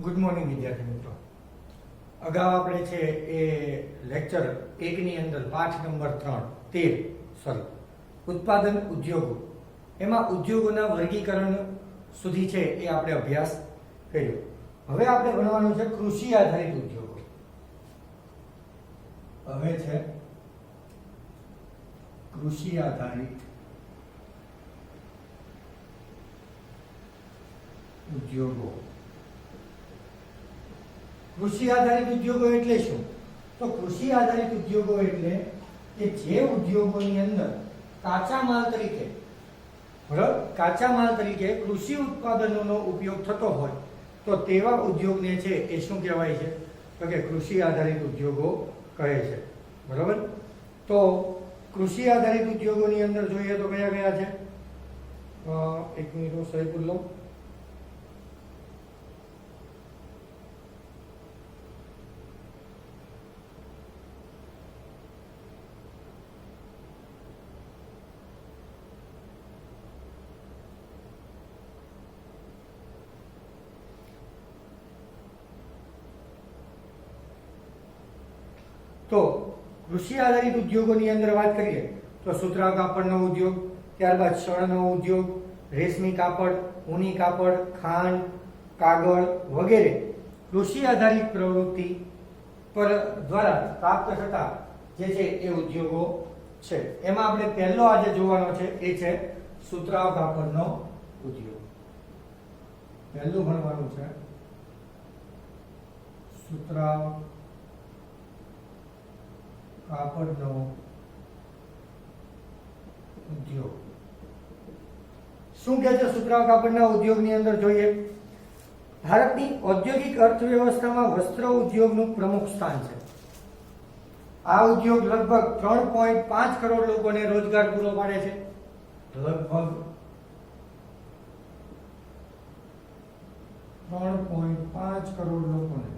Good morning વિદ્યાર્થી મિત્રો. અગાઉ આપણે છે એ લેક્ચર 1 ની અંદર પાઠ નંબર 13 ઉત્પાદન ઉદ્યોગો, એમાં ઉદ્યોગોના વર્ગીકરણ સુધી છે એ આપણે અભ્યાસ કર્યો. હવે આપણે ભણવાનું છે કૃષિ આધારિત ઉદ્યોગો. હવે છે કૃષિ આધારિત ઉદ્યોગો. કૃષિ આધારિત ઉદ્યોગો એટલે શું? તો કૃષિ આધારિત ઉદ્યોગો એટલે કે જે ઉદ્યોગોની અંદર કાચા માલ તરીકે, બરાબર, કાચા માલ તરીકે કૃષિ ઉત્પાદનોનો ઉપયોગ થતો હોય તો તેવા ઉદ્યોગને છે એ શું કહેવાય છે? તો કે કૃષિ આધારિત ઉદ્યોગો કહે છે. બરાબર. તો કૃષિ આધારિત ઉદ્યોગોની અંદર જોઈએ તો કયા કયા છે? એક મિનિટ સહી પૂર લો. તો કૃષિ આધારિત ઉદ્યોગોની અંદર વાત કરીએ તો સુતરાઉ કાપડનો ઉદ્યોગ, ત્યારબાદ શણનો ઉદ્યોગ, રેશમી કાપડ, ઊની કાપડ, ખાંડ, કાગળ વગેરે કૃષિ આધારિત પ્રવૃત્તિ પર દ્વારા પ્રાપ્ત થતા જે છે એ ઉદ્યોગો છે. એમાં આપણે પહેલો આજે જોવાનો છે એ છે સુતરાઉ કાપડનો ઉદ્યોગ. પહેલું ભણવાનું છે સુતરાઉ કાપડનો ઉદ્યોગ. શું કહે છે સુતરાઉ કાપડના ઉદ્યોગની અંદર? જોઈએ, ભારતની ઔદ્યોગિક અર્થવ્યવસ્થામાં વસ્ત્ર ઉદ્યોગનું પ્રમુખ સ્થાન છે. આ ઉદ્યોગ લગભગ 3.5 કરોડ લોકોને રોજગાર પૂરો પાડે છે. લગભગ 3.5 કરોડ લોકોને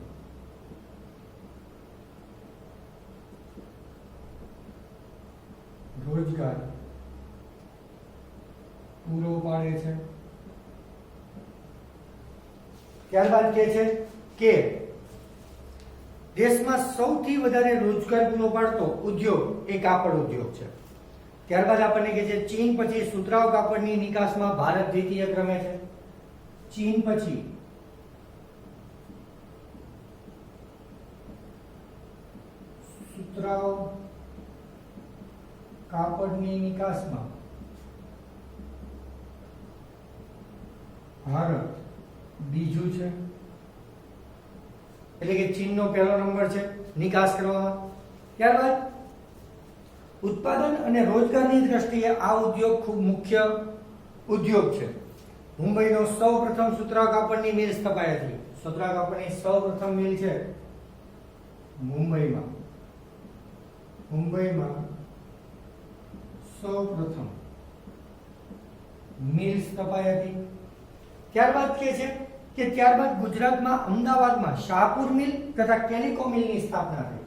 રોજગાર પૂરો પાડે છે. ત્યારબાદ કહે છે કે દેશમાં સૌથી વધારે રોજગાર પૂરો પાડતો ઉદ્યોગ એ કાપડ ઉદ્યોગ છે. ત્યારબાદ આપણને કહે છે ચીન પછી સુતરાઉ કાપડની નિકાસમાં ભારત દ્વિતીય ક્રમે છે. ચીન પછી સુતરાઉ કાપડની નિકાસમાં ભારત બીજું છે. એટલે કે ચીનનો પહેલો નંબર છે નિકાસ કરવામાં. ત્યારબાદ ઉત્પાદન અને રોજગારની દ્રષ્ટિએ આ ઉદ્યોગ ખૂબ મુખ્ય ઉદ્યોગ છે. મુંબઈનો સૌપ્રથમ સુતરાઉ કાપડની મિલ સ્થપાઈ હતી. સુતરાઉ કાપડની સૌપ્રથમ મિલ છે મુંબઈમાં. મુંબઈમાં સૌપ્રથમ મિલ સ્થપાઈ હતી. ત્યારબાદ કહે છે કે ત્યારબાદ ગુજરાતમાં અમદાવાદમાં શાહપુર મિલ તથા કેલિકો મિલની સ્થાપના થઈ.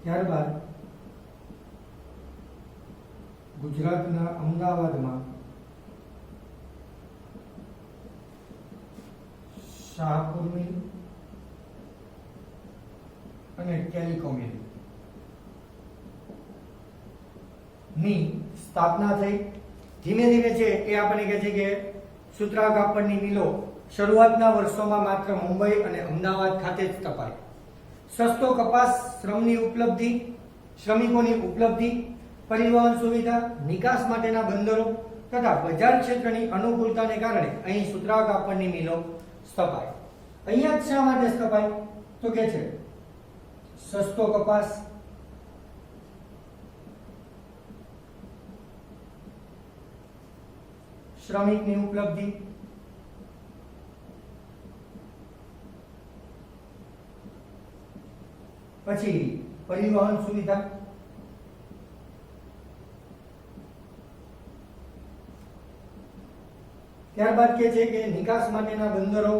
ત્યારબાદ ગુજરાતના અમદાવાદમાં શાહપુર મિલ અને કેલિકો મિલ ની સ્થાપના થઈ. ધીમે ધીમે છે એ આપણને કહે છે કે સુતરાઉ કાપડની મિલો શરૂઆતના વર્ષોમાં માત્ર મુંબઈ અને અમદાવાદ ખાતે જ સ્થપાઈ. સસ્તો કપાસ, શ્રમની ઉપલબ્ધિ, શ્રમિકોની ઉપલબ્ધિ, પરિવહન સુવિધા, નિકાસ માટેના બંદરો તથા બજાર ક્ષેત્રની અનુકૂળતાને કારણે અહીં સુતરાઉ કાપડની મિલો સ્થપાઈ. અહીંયા જ શા માટે સ્થપાઈ? તો કે છે સસ્તો કપાસ, શ્રમિકની ઉપલબ્ધિ, પછી પરિવહન સુવિધા, ત્યારબાદ કે છે કે નિકાસ માટેના બંદરો,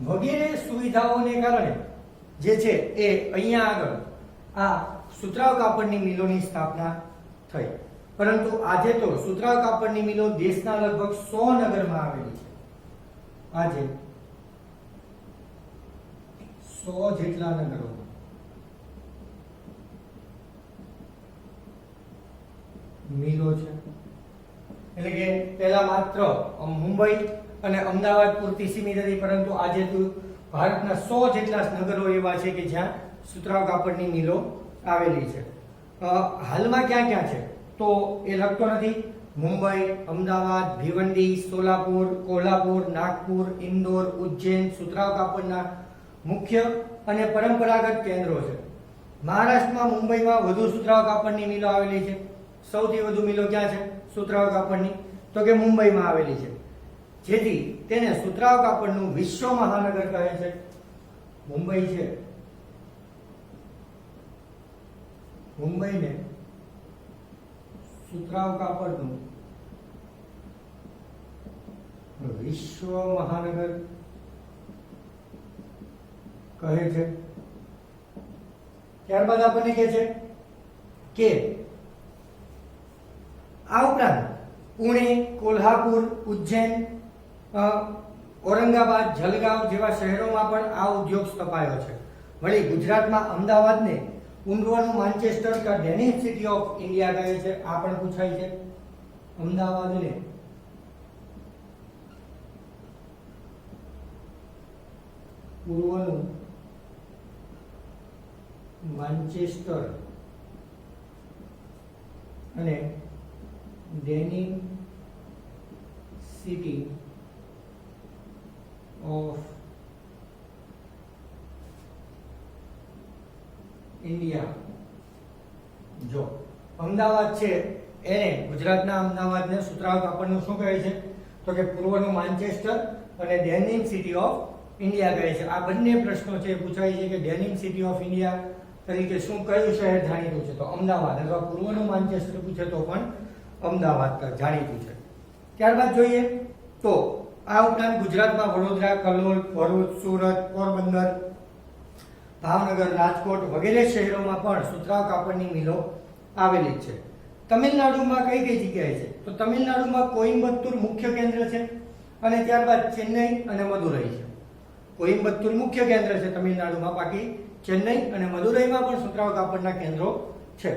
વગેરે સુવિધાઓને કારણે જે છે એ અહીંયા આગળ આ સુતરાઉ કાપડની મિલોની સ્થાપના થઈ. પરંતુ આજે તો સુતરાઉ કાપડની મિલો દેશના લગભગ 100 નગરમાં આવેલી છે. આજે 100 જેટલા નગરોમાં મિલો છે. એટલે કે પહેલા માત્ર મુંબઈ અને અમદાવાદ પૂરતી સીમિત હતી, પરંતુ આજે તો ભારતના 100 જેટલા નગરો એવા છે કે જ્યાં સુતરાઉ કાપડની મિલો આવેલી છે. હાલમાં ક્યાં ક્યાં છે તો એ લખતો નથી. મુંબઈ, અમદાવાદ, ભિવંડી, સોલાપુર, કોલ્હાપુર, નાગપુર, ઇન્દોર, ઉજ્જૈન સુતરાઉ કાપડના મુખ્ય અને પરંપરાગત કેન્દ્રો છે. મહારાષ્ટ્રમાં મુંબઈમાં વધુ સુતરાઉ કાપડની મિલો આવેલી છે. સૌથી વધુ મિલો ક્યાં છે સુતરાઉ કાપડની? તો કે મુંબઈમાં આવેલી છે. જેથી તેને સુતરાઉ કાપડનું વિશ્વ મહાનગર કહે છે. મુંબઈ છે, મુંબઈને સુતરાઉ કાપડનું વિશ્વ મહાનગર કહે છે. ત્યારબાદ આપણને કહે છે કે આ ઉપરાંત પુણે, કોલ્હાપુર, ઉજ્જૈન, ઔરંગાબાદ, જલગાંવ જેવા શહેરોમાં પણ આ ઉદ્યોગ સ્થપાયો છે. વળી ગુજરાતમાં અમદાવાદને પૂર્વનું માન્ચેસ્ટર કા ડેનિમ સિટી ઓફ ઇન્ડિયા કહે છે. આ પણ પૂછાય છે. અમદાવાદને પૂર્વનું માન્ચેસ્ટર અને ડેનિમ સિટી ઓફ ઇન્ડિયા. જો અમદાવાદ છે એને, ગુજરાતના અમદાવાદને સુતરાઉ કાપડનું શું કહે છે તો કે પૂર્વનું માન્ચેસ્ટર અને ડેનિમ સિટી ઓફ ઇન્ડિયા કહે છે. આ બંને પ્રશ્નો છે પૂછાય છે કે ડેનિમ સિટી ઓફ ઇન્ડિયા તરીકે શું કયું શહેર જાણીતું છે? તો અમદાવાદ. અથવા પૂર્વનું માન્ચેસ્ટર પૂછે તો પણ અમદાવાદ જાણીતું છે. ત્યારબાદ જોઈએ તો આ ઉપરાંત ગુજરાતમાં વડોદરા, કલોલ, ભરૂચ, સુરત, પોરબંદર, ભાવનગર, રાજકોટ વગેરે શહેરોમાં પણ સુતરાઉ કાપડની મિલો આવેલી છે. તમિલનાડુમાં કઈ કઈ જગ્યાએ છે? તો તમિલનાડુમાં કોઈમ્બતુર મુખ્ય કેન્દ્ર છે અને ત્યારબાદ ચેન્નઈ અને મદુરઈ છે. કોઈમ્બતુર મુખ્ય કેન્દ્ર છે તમિલનાડુમાં, બાકી ચેન્નઈ અને મદુરઈમાં પણ સુતરાઉ કાપડના કેન્દ્રો છે.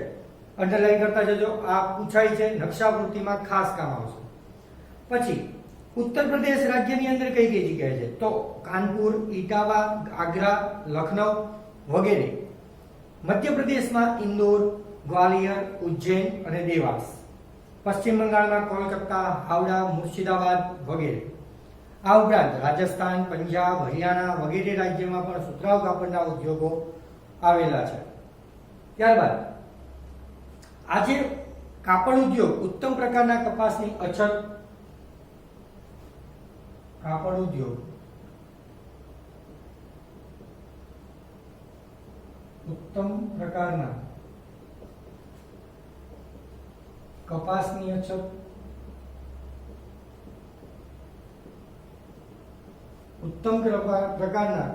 અંડરલાઈન કરતા જજો, આ પૂછાય છે, નકશાપૂર્તિમાં ખાસ કામ આવશે. પછી ઉત્તર પ્રદેશ રાજ્યની અંદર કઈ કઈ જગ્યાએ છે? તો કાનપુર, ઇટાવા, આગ્રા, લખનઉ વગેરે. મધ્યપ્રદેશમાં ઇન્દોર, ગ્વાલિયર, ઉજ્જૈન અને દેવાસ. પશ્ચિમ બંગાળમાં કોલકાતા, હાવડા, મુર્શિદાબાદ વગેરે. આ ઉપરાંત રાજસ્થાન, પંજાબ, હરિયાણા વગેરે રાજ્યોમાં પણ સુતરાઉ કાપડના ઉદ્યોગો આવેલા છે. ત્યારબાદ આજે કાપડ ઉદ્યોગ ઉત્તમ પ્રકારના કપાસની અછત, કાપડ ઉદ્યોગ ઉત્તમ પ્રકારના કપાસની અછત, ઉત્તમ પ્રકારના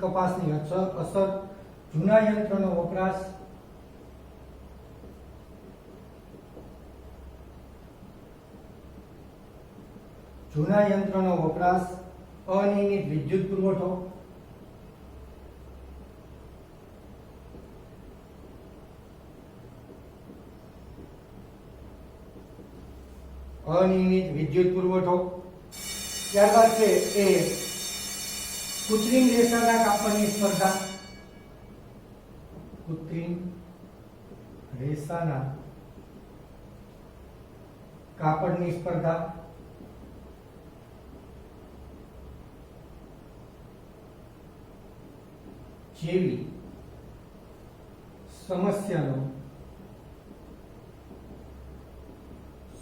કપાસની અસર, જૂના યંત્રનો વપરાશ, અનિયમિત વિદ્યુત પુરવઠો, ત્યારબાદ છે એ કૃત્રિમ રેસાના કાપડની સ્પર્ધા, કૃત્રિમ રેસાના કાપડની સ્પર્ધા, જેવી સમસ્યાનો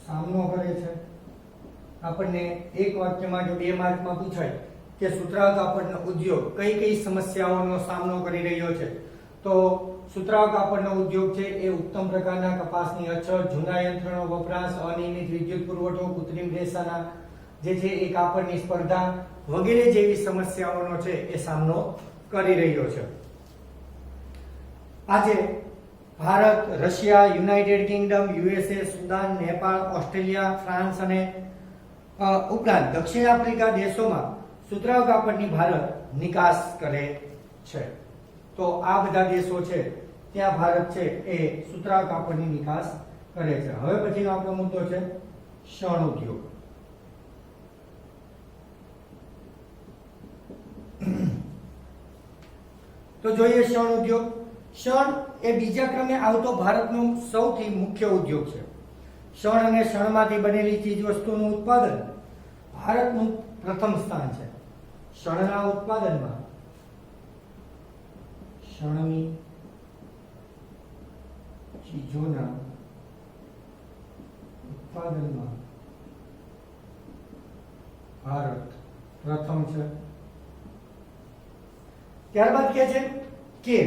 સામનો કરે છે. આપણને એક વાક્યમાં કે 2 માર્કમાં પૂછાય કે સુતરાઉ કાપડનો ઉદ્યોગ કઈ કઈ સમસ્યાઓનો સામનો કરી રહ્યો છે, તો સુતરાઉ કાપડનો ઉદ્યોગ છે એ ઉત્તમ પ્રકારના કપાસની અછત, જૂના યંત્રનો વપરાશ, અનિયમિત વિદ્યુત પુરવઠો, કૃત્રિમ રેસાના જે છે એ કાપડની સ્પર્ધા વગેરે જેવી સમસ્યાઓનો છે એ સામનો કરી રહ્યો છે. આજે Bharat, Russia, United Kingdom, USA, Sudan, Nepal, Australia, France અને ઉપરાંત દક્ષિણ આફ્રિકા દેશોમાં સુતરાઉ કાપડની ભારત નિકાસ કરે છે. તો આ બધા દેશો છે ત્યાં ભારત છે એ સુતરાઉ કાપડની નિકાસ કરે છે. હવે પછીનો આપણો મુદ્દો છે શણ ઉદ્યોગ. તો જોઈએ શણ ઉદ્યોગ. શણ એ બીજા ક્રમે આવતો ભારતનો સૌથી મુખ્ય ઉદ્યોગ છે. શણ અને શણમાંથી બનેલી ચીજ વસ્તુનું ઉત્પાદન ભારતનું પ્રથમ સ્થાન છે. શણના ઉત્પાદનમાં શણની ચીજોના ઉત્પાદનમાં ભારત પ્રથમ છે. ત્યારબાદ કહે છે કે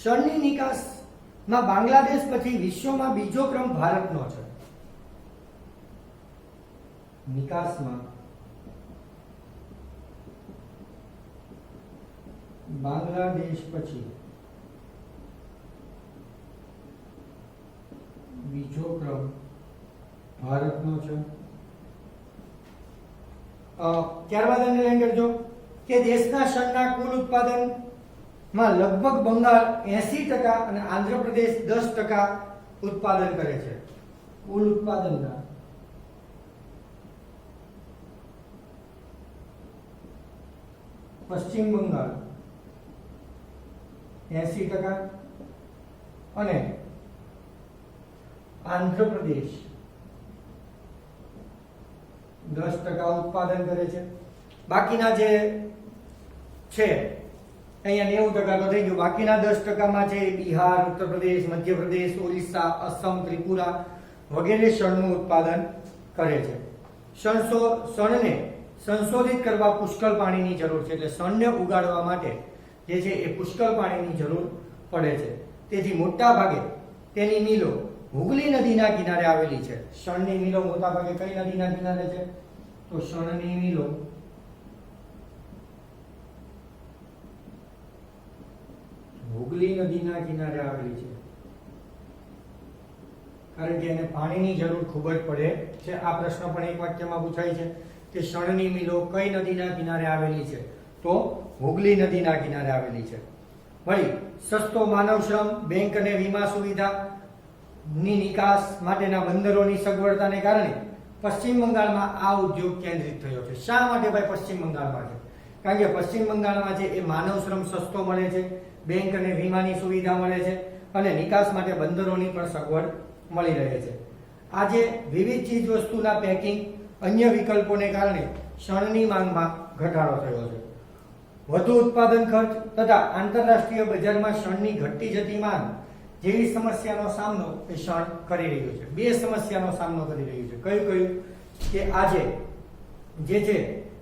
શણની નિકાસમાં બાંગ્લાદેશ પછી વિશ્વમાં બીજો ક્રમ ભારતનો છે. નિકાસમાં બાંગ્લાદેશ પછી બીજો ક્રમ ભારતનો છે. ત્યારબાદ અંડરલાઈન કરજો કે દેશના શણના કુલ ઉત્પાદનમાં લગભગ બંગાળ 80% અને આંધ્રપ્રદેશ 10% ઉત્પાદન કરે છે. કુલ ઉત્પાદનના પશ્ચિમ બંગાળ 80% અને આંધ્રપ્રદેશ 10% ઉત્પાદન કરે છે. બાકીના જે છે અહીંયા 90% તો થઈ ગયું. બાકીના 10%માં છે બિહાર, ઉત્તર પ્રદેશ, મધ્યપ્રદેશ, ઓરિસ્સા, અસમ, ત્રિપુરા વગેરે શણનું ઉત્પાદન કરે છે. શણને સંશોધિત કરવા પુષ્કળ પાણીની જરૂર છે. એટલે શણને ઉગાડવા માટે જે છે એ પુષ્કળ પાણીની જરૂર પડે છે. તેથી મોટા ભાગે તેની મિલો હુગલી નદીના કિનારે આવેલી છે. શણની મિલો મોટા ભાગે કઈ નદીના કિનારે છે? તો શણની મિલો હુગલી નદીના કિનારે આવેલી છે. કારણ કે એને પાણીની જરૂર ખૂબ જ પડે છે. આ પ્રશ્ન પણ એક વાક્યમાં પૂછાય છે કે શણની મિલો કઈ નદીના કિનારે આવેલી છે? તો હુગલી નદીના કિનારે આવેલી છે. વળી સસ્તો માનવ શ્રમ, બેંક અને વીમા સુવિધા ની નિકાસ માટેના બંદરોની સગવડતાને કારણે પશ્ચિમ બંગાળમાં આ ઉદ્યોગ કેન્દ્રિત થયો છે. શા માટે ભાઈ પશ્ચિમ બંગાળમાં છે? કારણ કે પશ્ચિમ બંગાળમાં છે એ માનવ શ્રમ સસ્તો મળે છે, બેંક અને વીમાની સુવિધા મળે છે અને નિકાસ માટે બંદરોની પણ સગવડ મળી રહે છે. આજે વિવિધ ચીજ વસ્તુના પેકિંગ અન્ય વિકલ્પોને કારણે શણની માંગમાં ઘટાડો થયો છે. વધુ ઉત્પાદન ખર્ચ તથા આંતરરાષ્ટ્રીય બજારમાં શણની ઘટતી જતી માંગ જેવી સમસ્યાનો સામનો એ શણ કરી રહ્યું છે. બે સમસ્યાનો સામનો કરી રહ્યું છે. કયું કે આજે જે છે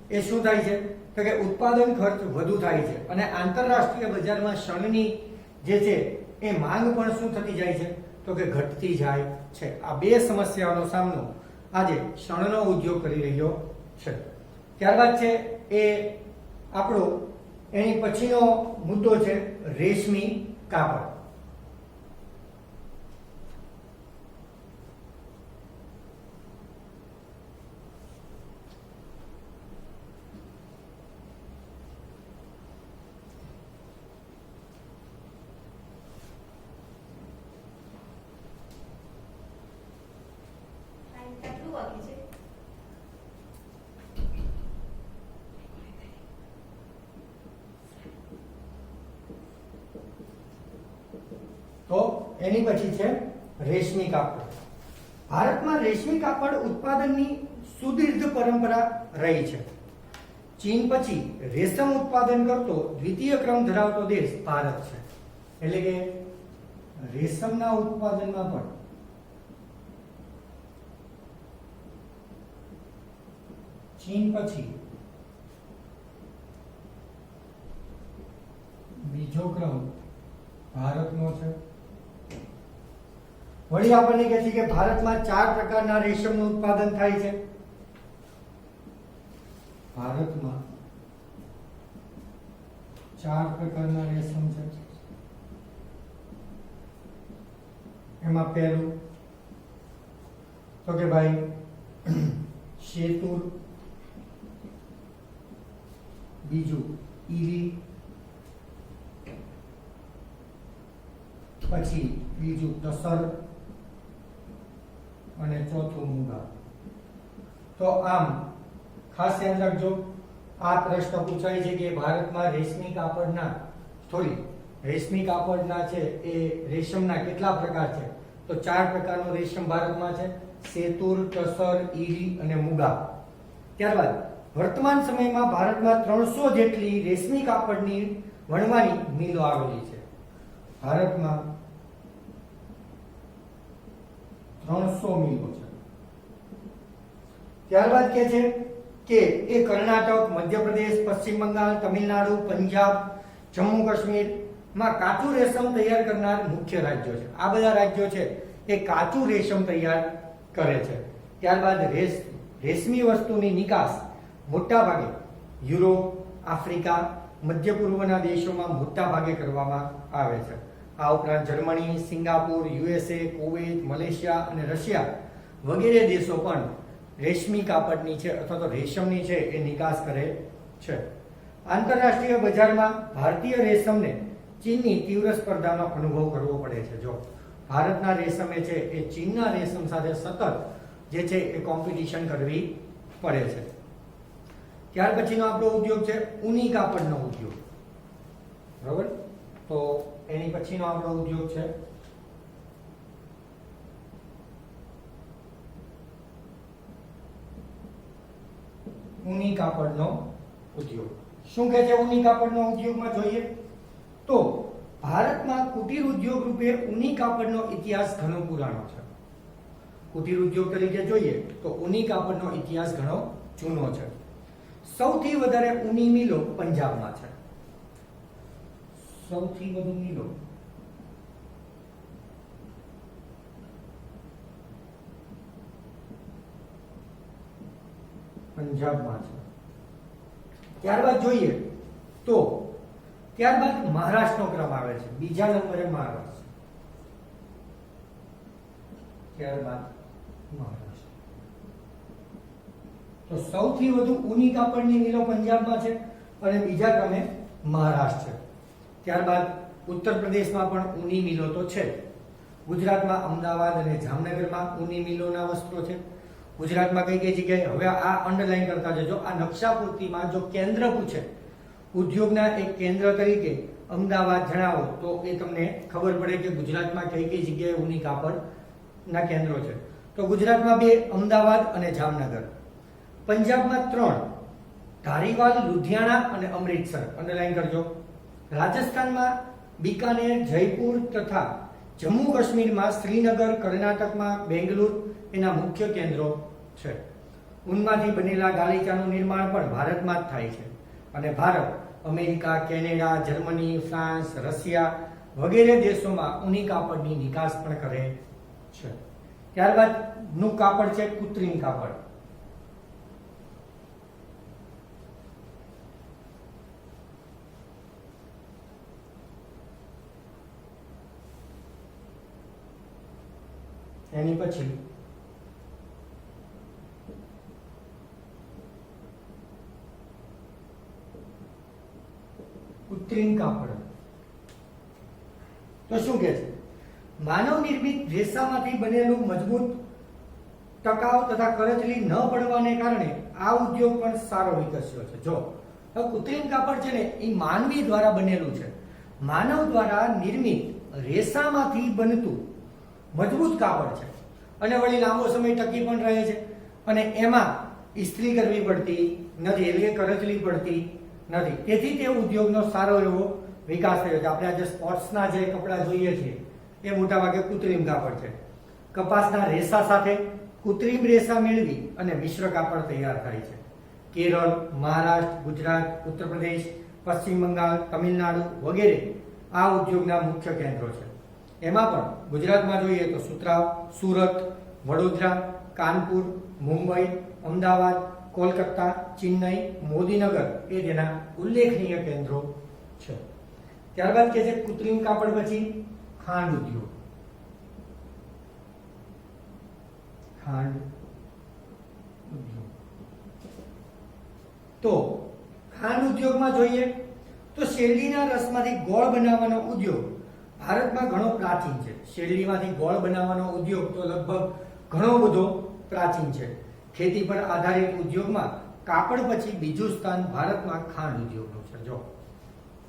એ શું થાય છે તો કે ઉત્પાદન ખર્ચ વધુ થાય છે અને આંતરરાષ્ટ્રીય બજારમાં શણની જે છે એ માંગ પણ શું થતી જાય છે તો કે ઘટતી જાય છે. આ બે સમસ્યાઓનો સામનો આજે શણનો ઉદ્યોગ કરી રહ્યો છે. ત્યારબાદ છે એ આપણો એની પછીનો મુદ્દો છે રેશમી કાપડ. તો એની પછી છે રેશમી કાપડ. ભારતમાં રેશમી કાપડ ઉત્પાદનની સુદીર્ઘ પરંપરા રહી છે. ચીન પછી રેશમ ઉત્પાદન કરતો દ્વિતીય ક્રમ ધરાવતો દેશ ભારત છે. એટલે કે રેશમના ઉત્પાદનમાં પણ ચીન પછી બીજો ક્રમ ભારતનો છે. વળી આપણને કહે છે કે ભારતમાં 4 પ્રકારના રેશમનું ઉત્પાદન થાય છે. ભારતમાં 4 પ્રકારના રેશમ છે. એમાં પહેલું તો કે ભાઈ શેતુર, બીજું ઈરી, પછી બીજું ટસર અને ચોથું મુગા. તો આમ ખાસ ધ્યાન રાખજો, આ પ્રશ્ન પૂછાય છે કે ભારતમાં રેશમી કાપડના છે એ રેશમના કેટલા પ્રકાર છે? તો 4 પ્રકારનો રેશમ ભારતમાં છે: શેતુર, ટસર, ઈરી અને મુગા. ત્યારબાદ વર્તમાન સમયમાં ભારતમાં 300 જેટલી રેશમી કાપડની વણવાની મિલો આવેલી છે. ભારતમાં 300 મિલો છે. ત્યારબાદ કે છે કે એ કર્ણાટક, મધ્યપ્રદેશ, પશ્ચિમ બંગાળ, તમિલનાડુ, પંજાબ, જમ્મુ કાશ્મીર માં કાચું રેશમ તૈયાર કરનાર મુખ્ય રાજ્યો છે. આ બધા રાજ્યો છે એ કાચું રેશમ તૈયાર કરે છે. ત્યારબાદ રેશમી વસ્તુની નિકાસ મોટા ભાગે યુરોપ, આફ્રિકા, મધ્ય પૂર્વના દેશોમાં મોટા ભાગે કરવામાં આવે છે. આ ઉપરાંત Germany, Singapore, USA, Kuwait, Malaysia અને રશિયા વગેરે દેશો પણ રેશમી કાપડની છે અથવા તો રેશમની છે એ નિકાસ કરે છે. આંતરરાષ્ટ્રીય બજારમાં ભારતીય રેશમને ચીનની તીવ્ર સ્પર્ધાનો અનુભવ કરવો પડે છે. જો ભારતના રેશમે છે એ ચીનના રેશમ સાથે સતત જે છે એ કોમ્પિટિશન કરવી પડે છે. ત્યાર પછીનો આપણો ઉદ્યોગ છે ઊની કાપડનો ઉદ્યોગ. બરાબર, તો એની પછીનો આપણો ઉદ્યોગ છે ઊની કાપડનો ઉદ્યોગ. શું કહે છે ઊની કાપડનો ઉદ્યોગમાં જોઈએ તો ભારતમાં કુટીર ઉદ્યોગ રૂપે ઊની કાપડનો ઇતિહાસ ઘણો પુરાણો છે. કુટીર ઉદ્યોગ તરીકે જોઈએ તો ઊની કાપડનો ઇતિહાસ ઘણો જૂનો છે. સૌથી વધારે ઊની મિલો પંજાબમાં છે. સૌથી વધુ મિલો પંજાબમાં છે. ત્યારબાદ જોઈએ તો ત્યારબાદ મહારાષ્ટ્રનો ક્રમ આવે છે. બીજા નંબરે મહારાષ્ટ્ર, ત્યારબાદ મહારાષ્ટ્ર. તો સૌથી વધુ ઊની કાપડની મિલો પંજાબમાં છે અને બીજા ક્રમે મહારાષ્ટ્ર છે. ત્યારબાદ ઉત્તર પ્રદેશમાં પણ ઊની મિલો તો છે. ગુજરાતમાં અમદાવાદ અને જામનગરમાં ઊની મિલોના વસ્ત્રો છે. ગુજરાતમાં કઈ કઈ જગ્યાએ, હવે આ અંડરલાઈન કરતા જજો. આ નકશાપૂર્તિમાં જો કેન્દ્ર પૂછે ઉદ્યોગના એક કેન્દ્ર તરીકે અમદાવાદ જણાવો તો એ તમને ખબર પડે કે ગુજરાતમાં કઈ કઈ જગ્યાએ ઊની કાપડના કેન્દ્રો છે. તો ગુજરાતમાં 2, અમદાવાદ અને જામનગર. પંજાબમાં 3, ધારીવાલ, લુધિયાણા અને અમૃતસર. અંડરલાઈન કરજો. રાજસ્થાનમાં બીકાનેર, જયપુર તથા જમ્મુ કાશ્મીરમાં શ્રીનગર, કર્ણાટકમાં બેંગલુરુ એના મુખ્ય કેન્દ્રો છે. ઊનમાંથી બનેલા ગાલીચાનું નિર્માણ પણ ભારતમાં જ થાય છે અને Bharat America, Canada, Germany, France, Russia વગેરે દેશોમાં ઊની કાપડની નિકાસ પણ કરે છે. ત્યારબાદ નું કાપડ છે કૃત્રિમ કાપડ. એની પછી કૃત્રિમ કાપડ. તો શું કે છે? માનવ નિર્મિત રેસામાંથી બનેલું મજબૂત, ટકાઉ તથા કરચલી ન પડવાને કારણે આ ઉદ્યોગ પણ સારો વિકસ્યો છે. જો કૃત્રિમ કાપડ છે ને એ માનવી દ્વારા બનેલું છે. માનવ દ્વારા નિર્મિત રેસામાંથી બનતું મજબૂત કાપડ છે અને વળી લાંબો સમય ટકી પણ રહે છે અને એમાં ઇસ્ત્રી કરવી પડતી નથી, એટલે કરચલી પડતી નથી. તેથી તે ઉદ્યોગનો સારો એવો વિકાસ થયો છે. આપણે આજે સ્પોર્ટ્સના જે કપડાં જોઈએ છીએ એ મોટાભાગે કૃત્રિમ કાપડ છે. કપાસના રેસા સાથે કૃત્રિમ રેસા મેળવી અને મિશ્ર કાપડ તૈયાર થાય છે. કેરળ, મહારાષ્ટ્ર, ગુજરાત, ઉત્તર પ્રદેશ, પશ્ચિમ બંગાળ, તમિલનાડુ વગેરે આ ઉદ્યોગના મુખ્ય કેન્દ્રો છે. એમાં પણ ગુજરાતમાં જોઈએ તો સુરત, વડોદરા, કાનપુર, મુંબઈ, અમદાવાદ, કોલકાતા, ચેન્નઈ, મોદીનગર એ તેના ઉલ્લેખનીય કેન્દ્રો છે. ત્યારબાદ કે છે કૃત્રિમ કાપડ પછી ખાંડ ઉદ્યોગ. ખાંડ ઉદ્યોગ. તો ખાંડ ઉદ્યોગમાં જોઈએ તો શેરડીના રસમાંથી ગોળ બનાવવાનો ઉદ્યોગ ભારતમાં ઘણો પ્રાચીન છે. શેરડીમાંથી ગોળ બનાવવાનો ઉદ્યોગ તો લગભગ ઘણો બધો પ્રાચીન છે. ખેતી પર આધારિત ઉદ્યોગમાં કાપડ પછી બીજું સ્થાન ભારતમાં ખાંડ ઉદ્યોગનું છે. જો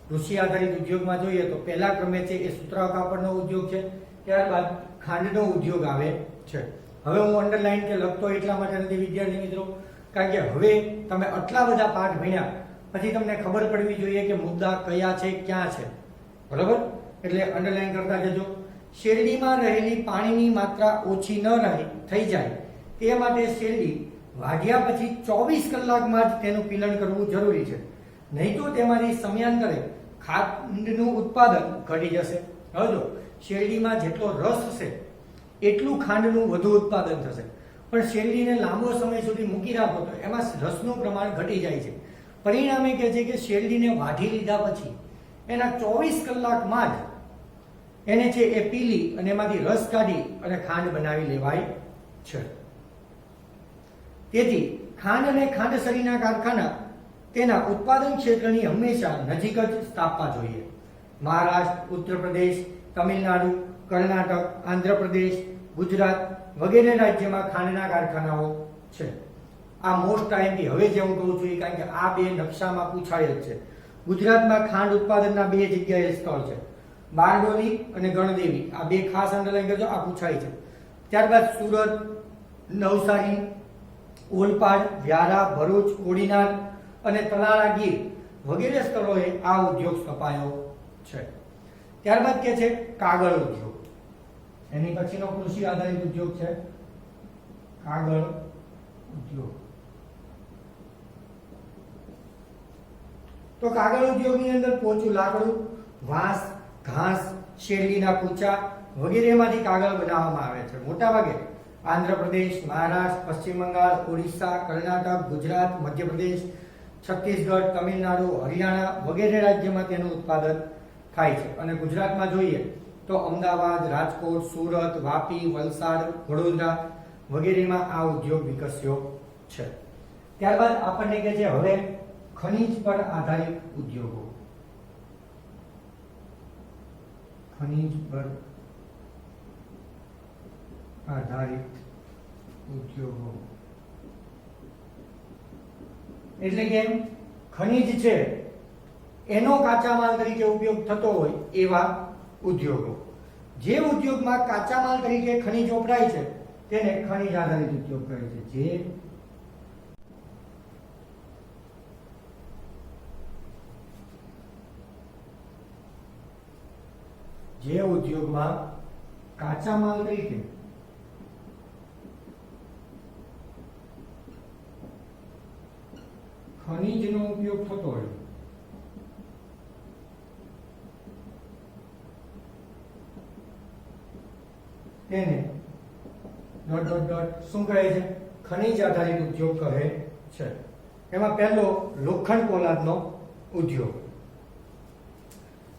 કૃષિ આધારિત ઉદ્યોગમાં જોઈએ તો પહેલા ક્રમે છે એ સુતરાઉ કાપડનો ઉદ્યોગ છે, ત્યારબાદ ખાંડનો ઉદ્યોગ આવે છે. હવે હું અંડરલાઈન કે લખતો એટલા માટે નથી વિદ્યાર્થી મિત્રો, કારણ કે હવે તમે આટલા બધા પાઠ ભણ્યા પછી તમને ખબર પડવી જોઈએ કે મુદ્દા કયા છે, ક્યાં છે, બરાબર? એટલે અંડરલાઈન કરતા જજો. શેરડીમાં રહેલી પાણીની માત્રા ઓછી ન થઈ જાય તે માટે શેરડી વાઢ્યા પછી 24 કલાકમાં જ તેનું પીલણ કરવું જરૂરી છે, નહીં તો તેમાંથી સમયાંતરે ખાંડનું ઉત્પાદન ઘટી જશે. હવે જો શેરડીમાં જેટલો રસ હશે એટલું ખાંડનું વધુ ઉત્પાદન થશે, પણ શેરડીને લાંબો સમય સુધી મૂકી રાખો તો એમાં રસનું પ્રમાણ ઘટી જાય છે. પરિણામે કહે છે કે શેરડીને વાઢી લીધા પછી એના 24 કલાકમાં જ એને છે એ પીલી અને એમાંથી રસ કાઢી અને ખાંડ બનાવી લેવાય છે. તેથી ખાંડ અને ખાંડસરીના કારખાના તેના ઉત્પાદન ક્ષેત્રની હંમેશા નજીક જ સ્થાપવા જોઈએ. મહારાષ્ટ્ર, ઉત્તર પ્રદેશ, તમિલનાડુ, કર્ણાટક, આંધ્રપ્રદેશ, ગુજરાત વગેરે રાજ્યમાં ખાંડના કારખાનાઓ છે. આ મોસ્ટ ટાઈમથી હવે જે હું કહું છું એ કારણ કે આ બે નકશામાં પૂછાય જ છે. ગુજરાતમાં ખાંડ ઉત્પાદનના બે જગ્યાએ સ્થળ છે, બારડોલી અને ગણદેવી. આ બે ખાસ અંડરલાઈન કરજો, આ પૂછાય છે. ત્યારબાદ સુરત, નવસારી, ઓલપાડ, વ્યારા, ભરૂચ, કોડીનાર અને તલાળા ગીર વગેરે સ્થળોએ આ ઉદ્યોગ સ્થપાયો છે. ત્યારબાદ કે છે કાગળ ઉદ્યોગ. એની પછીનો કૃષિ આધારિત ઉદ્યોગ છે કાગળ ઉદ્યોગ. તો કાગળ ઉદ્યોગની અંદર પોચું લાકડું, વાંસ, ઘાસ, શેરડીના કૂચા વગેરેમાંથી કાગળ બનાવવામાં આવે છે. મોટાભાગે આંધ્રપ્રદેશ, મહારાષ્ટ્ર, પશ્ચિમ બંગાળ, ઓડિશા, કર્ણાટક, ગુજરાત, મધ્યપ્રદેશ, છત્તીસગઢ, તમિલનાડુ, હરિયાણા વગેરે રાજ્યમાં તેનું ઉત્પાદન થાય છે. અને ગુજરાતમાં જોઈએ તો અમદાવાદ, રાજકોટ, સુરત, વાપી, વલસાડ, વડોદરા વગેરેમાં આ ઉદ્યોગ વિકસ્યો છે. ત્યારબાદ આપણને કહે છે હવે ખનિજ પર આધારિત ઉદ્યોગો. ખનિજ પર આધારિત ઉદ્યોગો એટલે કે ખનિજ છે એનો કાચા માલ તરીકે ઉપયોગ થતો હોય એવા ઉદ્યોગો. જે ઉદ્યોગમાં કાચા માલ તરીકે ખનિજ વપરાય છે તેને ખનિજ આધારિત ઉદ્યોગ કહે છે. જે ઉદ્યોગમાં કાચા માલ તરીકે ખનિજનો ઉપયોગ થતો હોય તેને શું કહે છે? ખનિજ આધારિત ઉદ્યોગ કહે છે. એમાં પહેલો લોખંડ પોલાદનો ઉદ્યોગ,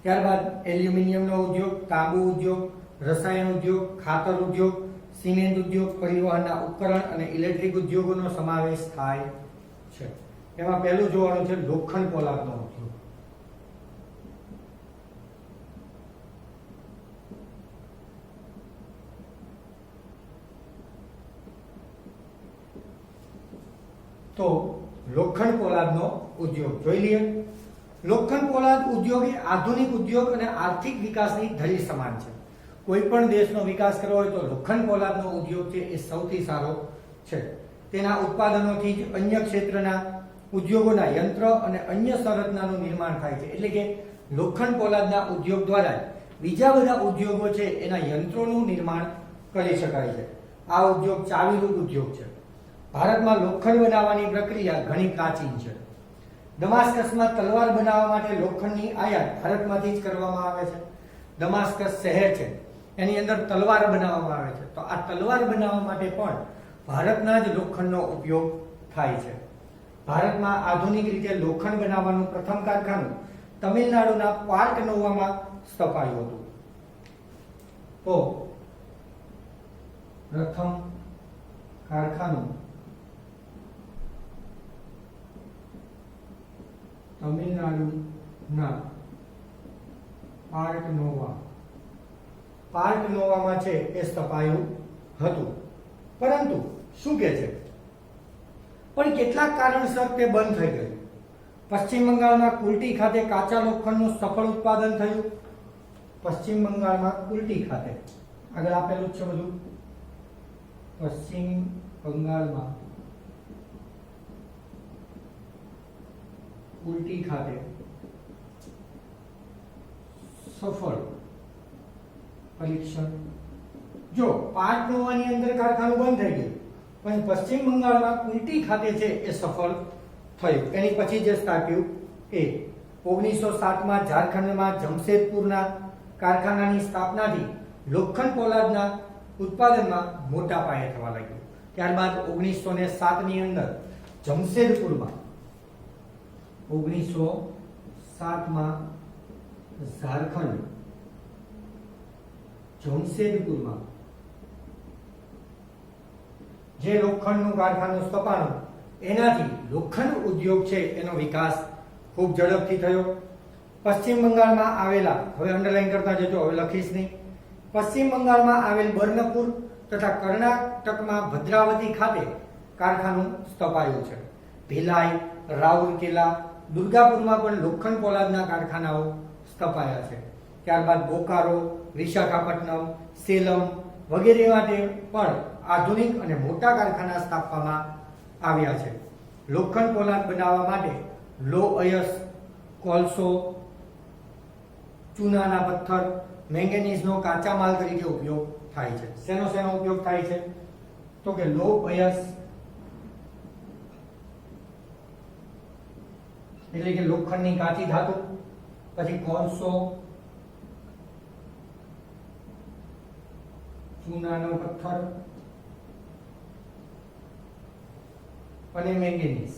ત્યારબાદ એલ્યુમિનિયમનો ઉદ્યોગ, તાંબુ ઉદ્યોગ, રસાયણ ઉદ્યોગ, ખાતર ઉદ્યોગ, સિમેન્ટ ઉદ્યોગ, પરિવહનના ઉપકરણ અને ઇલેક્ટ્રિક ઉદ્યોગોનો સમાવેશ થાય છે. એમાં પહેલું જોવાનું છે લોખંડ પોલાદનો ઉદ્યોગ. તો લોખંડ પોલાદનો ઉદ્યોગ જોઈ લઈએ. લોખંડ પોલાદ ઉદ્યોગ એ આધુનિક ઉદ્યોગ અને આર્થિક વિકાસની ધરી સમાન છે. કોઈ પણ દેશનો વિકાસ કરવો હોય તો લોખંડ પોલાદનો ઉદ્યોગ છે એ સૌથી સારો છે. તેના ઉત્પાદનોથી જ અન્ય ક્ષેત્રના ઉદ્યોગોના યંત્ર અને અન્ય સંરચનાનું નિર્માણ થાય છે. એટલે કે લોખંડ પોલાદના ઉદ્યોગ દ્વારા બીજા બધા ઉદ્યોગો છે એના યંત્રોનું નિર્માણ કરી શકાય છે. આ ઉદ્યોગ ચાવીરૂપ ઉદ્યોગ છે. ભારતમાં લોખંડ બનાવવાની પ્રક્રિયા ઘણી પ્રાચીન છે. દમાસ્કસમાં તલવાર બનાવવા માટે લોખંડની આયાત ભારતમાંથી જ કરવામાં આવે છે. દમાસ્કસ શહેર છે એની અંદર તલવાર બનાવવામાં આવે છે. તો આ તલવાર બનાવવા માટે પણ ભારતના જ લોખંડનો ઉપયોગ થાય છે. ભારતમાં આધુનિક રીતે લોખંડ બનાવવાનું પ્રથમ કારખાનું તમિલનાડુના પાર્ક નોવામાં સ્થપાયું હતું. તો પ્રથમ કારખાનું તમિલનાડુના પાર્ટ નોવામાં છે એ સ્થપાયું હતું, પરંતુ શું કે છે પણ કેટલાક કારણસર તે બંધ થઈ ગયું. પશ્ચિમ બંગાળમાં કુલ્ટી ખાતે કાચા લોખંડનું સફળ ઉત્પાદન થયું. પશ્ચિમ બંગાળમાં કુલ્ટી ખાતે આગળ આપેલું છે બધું. પશ્ચિમ બંગાળમાં કુલ્ટી ખાતે સફળ પરીક્ષણ. જો પાર્ટ નોવાની અંદર કારખાનું બંધ થઈ ગયું, પણ પશ્ચિમ બંગાળમાં કુલ્ટી ખાતે છે એ સફળ થયું. એની પછી જે સ્થાપ્યું એ 1907માં ઝારખંડમાં જમશેદપુરના કારખાનાની સ્થાપનાથી લોખંડ પોલાદના ઉત્પાદનમાં મોટા પાયે થવા લાગ્યું. ત્યારબાદ 1907 ની અંદર જમશેદપુરમાં 1907માં ઝારખંડ જમશેદપુરમાં જે લોખંડનું કારખાનું સ્થપાયું એનાથી લોખંડ ઉદ્યોગ છે એનો વિકાસ ખૂબ ઝડપથી થયો. પશ્ચિમ બંગાળમાં આવેલા, હવે અંડરલાઈન કરતા જજો, હવે લખીશ નહીં, પશ્ચિમ બંગાળમાં આવેલ બર્નપુર તથા કર્ણાટકમાં ભદ્રાવતી ખાતે કારખાનું સ્થપાયું છે. ભિલાઈ, રાઉરકેલા, દુર્ગાપુરમાં પણ લોખંડ પોલાદના કારખાનાઓ સ્થપાયા છે. ત્યારબાદ બોકારો, વિશાખાપટ્ટનમ, સેલમ વગેરે માટે પણ આધુનિક અને મોટા કારખાના સ્થાપવામાં આવ્યા છે. લોખંડ પોલાદ બનાવવા માટે લોહ અયસ્ક, કોલસો, ચૂનાના પથ્થર, મેંગેનીઝનો કાચા માલ તરીકે ઉપયોગ થાય છે. શેનો ઉપયોગ થાય છે? તો કે લોહ અયસ્ક એટલે કે લોખંડની કાચી ધાતુ, પછી કોલસો, ચૂનાનો પથ્થર અને મેંગેનીઝ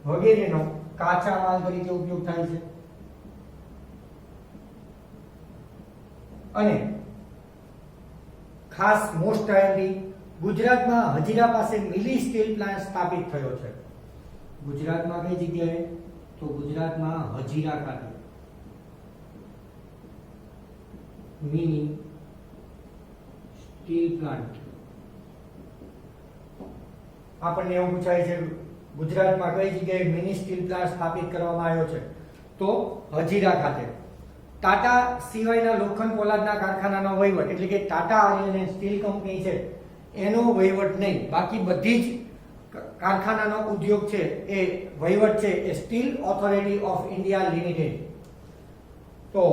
વગેરેનો કાચા માલ તરીકે ઉપયોગ થાય છે. અને ખાસ મોસ્ટ આઈએમપી ગુજરાતમાં હજીરા પાસે મિલી સ્ટીલ પ્લાન્ટ સ્થાપિત થયો છે. ગુજરાતમાં કઈ જગ્યાએ? તો ગુજરાતમાં હજીરા ખાતે મિની સ્ટીલ પ્લાન્ટ. આપણને એવું પૂછાય છે ગુજરાતમાં કઈ જગ્યાએ મિની સ્ટીલ પ્લાન્ટ સ્થાપિત કરવામાં આવ્યો છે? તો હજીરા ખાતે. ટાટા સિવાયના લોખંડ પોલાદના કારખાનાનો વહીવટ એટલે કે Tata iron and steel company છે એનો વહીવટ નહીં, બાકી બધી જ કારખાનાનો ઉદ્યોગ છે એ વહીવટ છે એ Steel Authority of India Limited. તો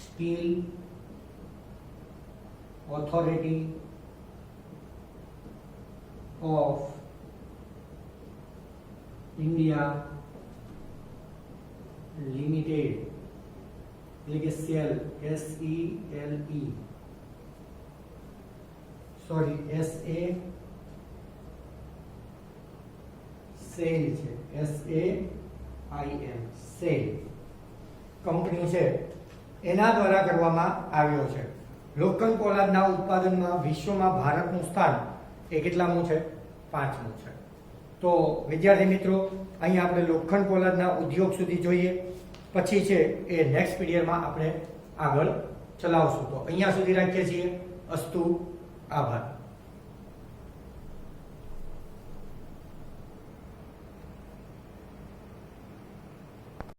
Steel Authority of India Limited એટલે કે સેલ, SELE, સોરી SAIL છે, SAIL સેલ કંપની છે એના દ્વારા કરવામાં આવ્યો છે. લોખંડ પોલાદના ઉત્પાદનમાં વિશ્વમાં ભારતનું સ્થાન એ કેટલામું છે? 5મું છે. તો વિદ્યાર્થી મિત્રો, અહીંયા આપણે લોખંડ પોલાદના ઉદ્યોગ સુધી જોઈએ, પછી છે એ નેક્સ્ટ પીરિયડમાં આપણે આગળ ચલાવશું. તો અહીંયા સુધી રાખીએ છીએ. અસ્તુ, આભાર.